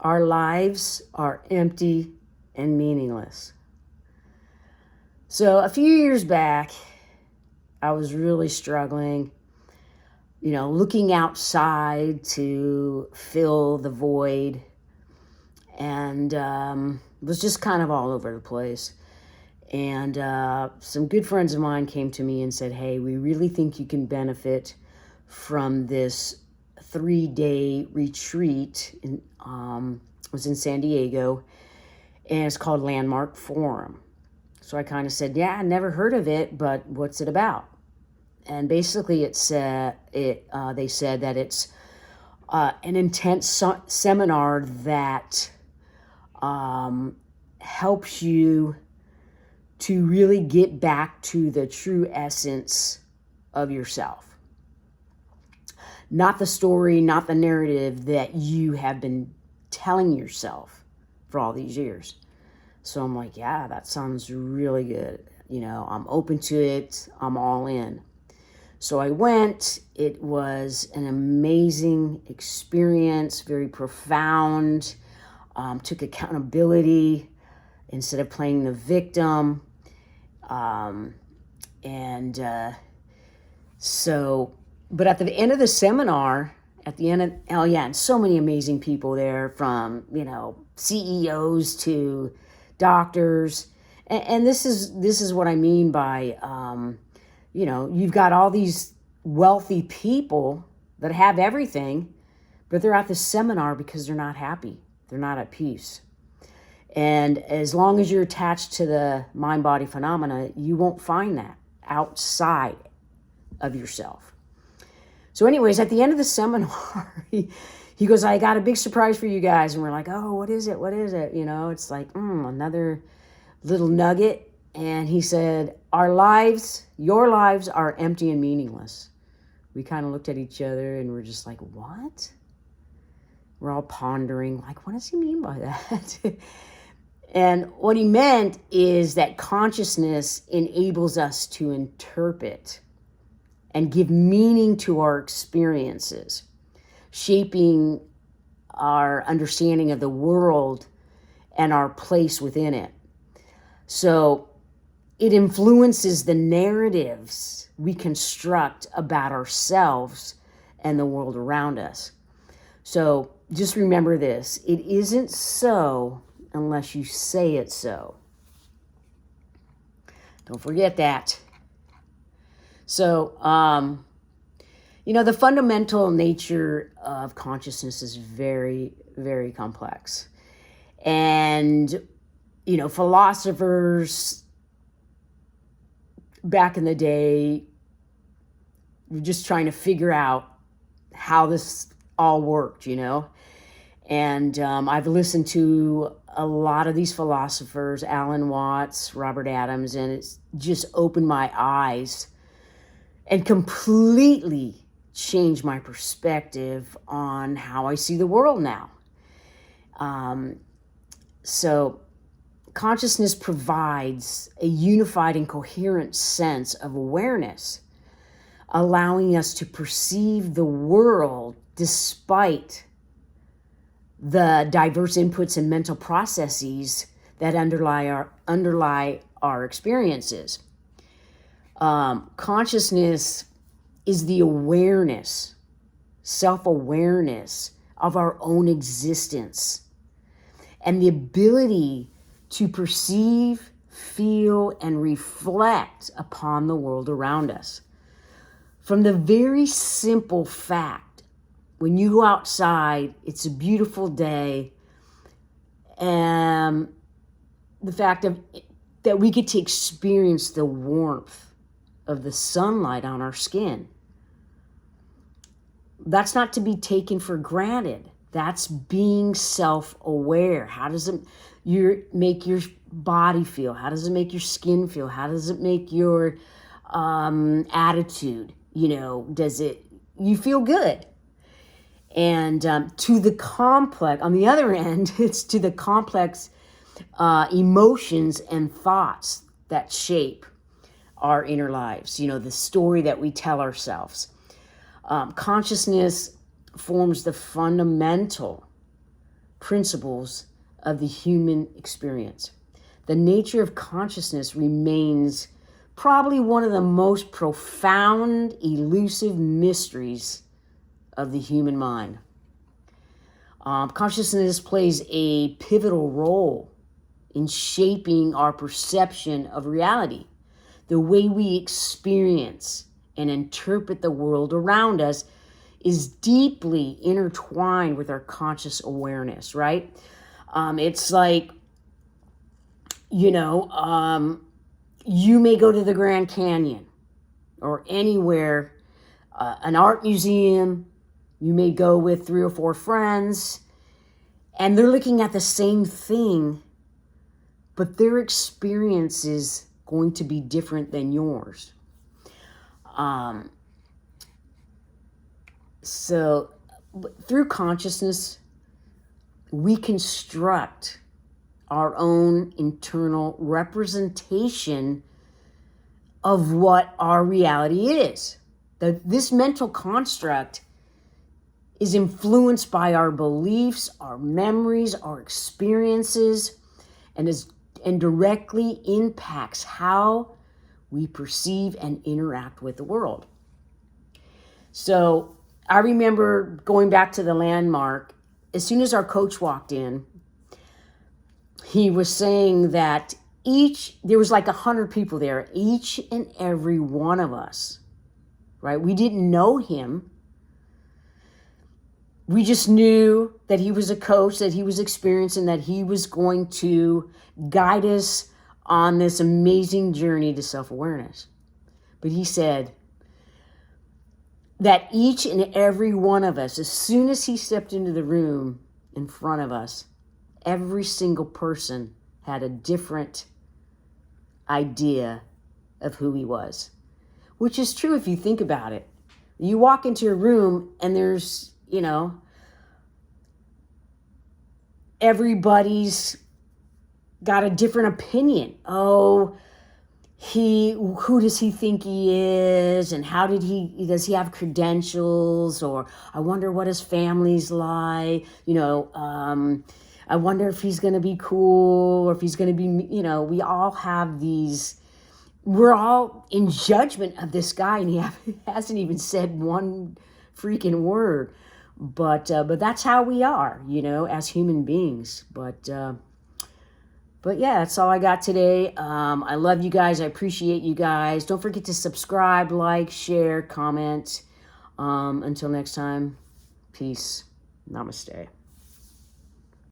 Our lives are empty and meaningless. So a few years back, I was really struggling, looking outside to fill the void, and was just kind of all over the place. And some good friends of mine came to me and said, hey, we really think you can benefit from this 3-day retreat. It was in San Diego, and it's called Landmark Forum. So I kind of said, yeah, I never heard of it, but what's it about? And basically they said that it's an intense seminar that helps you to really get back to the true essence of yourself. Not the story, not the narrative that you have been telling yourself for all these years. So I'm like, yeah, that sounds really good. I'm open to it. I'm all in. So I went. It was an amazing experience, very profound. Took accountability instead of playing the victim. But at the end of the seminar, and so many amazing people there, from, CEOs to doctors. And this is what I mean by, you've got all these wealthy people that have everything, but they're at the seminar because they're not happy. They're not at peace. And as long as you're attached to the mind-body phenomena, you won't find that outside of yourself. So anyways, at the end of the seminar, he goes, I got a big surprise for you guys. And we're like, oh, what is it? What is it? It's like, another little nugget. And he said, your lives are empty and meaningless. We kind of looked at each other and we're just like, what? We're all pondering, like, what does he mean by that? And what he meant is that consciousness enables us to interpret and give meaning to our experiences, shaping our understanding of the world and our place within it. So it influences the narratives we construct about ourselves and the world around us. So just remember this: it isn't so unless you say it's so. Don't forget that. So, the fundamental nature of consciousness is very, very complex. And, philosophers back in the day were just trying to figure out how this all worked, And I've listened to a lot of these philosophers, Alan Watts, Robert Adams, and it's just opened my eyes and completely changed my perspective on how I see the world now. So consciousness provides a unified and coherent sense of awareness, allowing us to perceive the world despite the diverse inputs and mental processes that underlie our experiences. Consciousness is the awareness, self-awareness of our own existence, and the ability to perceive, feel, and reflect upon the world around us. From the very simple fact, when you go outside, it's a beautiful day, and the fact that we get to experience the warmth of the sunlight on our skin. That's not to be taken for granted. That's being self-aware. How does it make your body feel? How does it make your skin feel? How does it make your attitude? You feel good? And to the complex, on the other end, it's to the complex emotions and thoughts that shape our inner lives, the story that we tell ourselves. Consciousness forms the fundamental principles of the human experience. The nature of consciousness remains probably one of the most profound, elusive mysteries of the human mind. Consciousness plays a pivotal role in shaping our perception of reality, the way we experience and interpret the world around us is deeply intertwined with our conscious awareness, right? It's like, you may go to the Grand Canyon or anywhere, an art museum. You may go with 3 or 4 friends, and they're looking at the same thing, but their experience is going to be different than yours. So through consciousness, we construct our own internal representation of what our reality is. This mental construct is influenced by our beliefs, our memories, our experiences, and directly impacts how we perceive and interact with the world. So I remember going back to the landmark, as soon as our coach walked in, he was saying that there was like 100 people there, each and every one of us, right? We didn't know him. We just knew that he was a coach, that he was experienced, and that he was going to guide us on this amazing journey to self-awareness. But he said that each and every one of us, as soon as he stepped into the room in front of us, every single person had a different idea of who he was, which is true if you think about it. You walk into a room and there's, everybody's got a different opinion. Oh, who does he think he is? And does he have credentials? Or I wonder what his family's like. I wonder if he's going to be cool or if he's going to be, we all have these, we're all in judgment of this guy, and he hasn't even said one freaking word. But that's how we are, as human beings. But yeah, that's all I got today. I love you guys. I appreciate you guys. Don't forget to subscribe, like, share, comment. Until next time, peace. Namaste.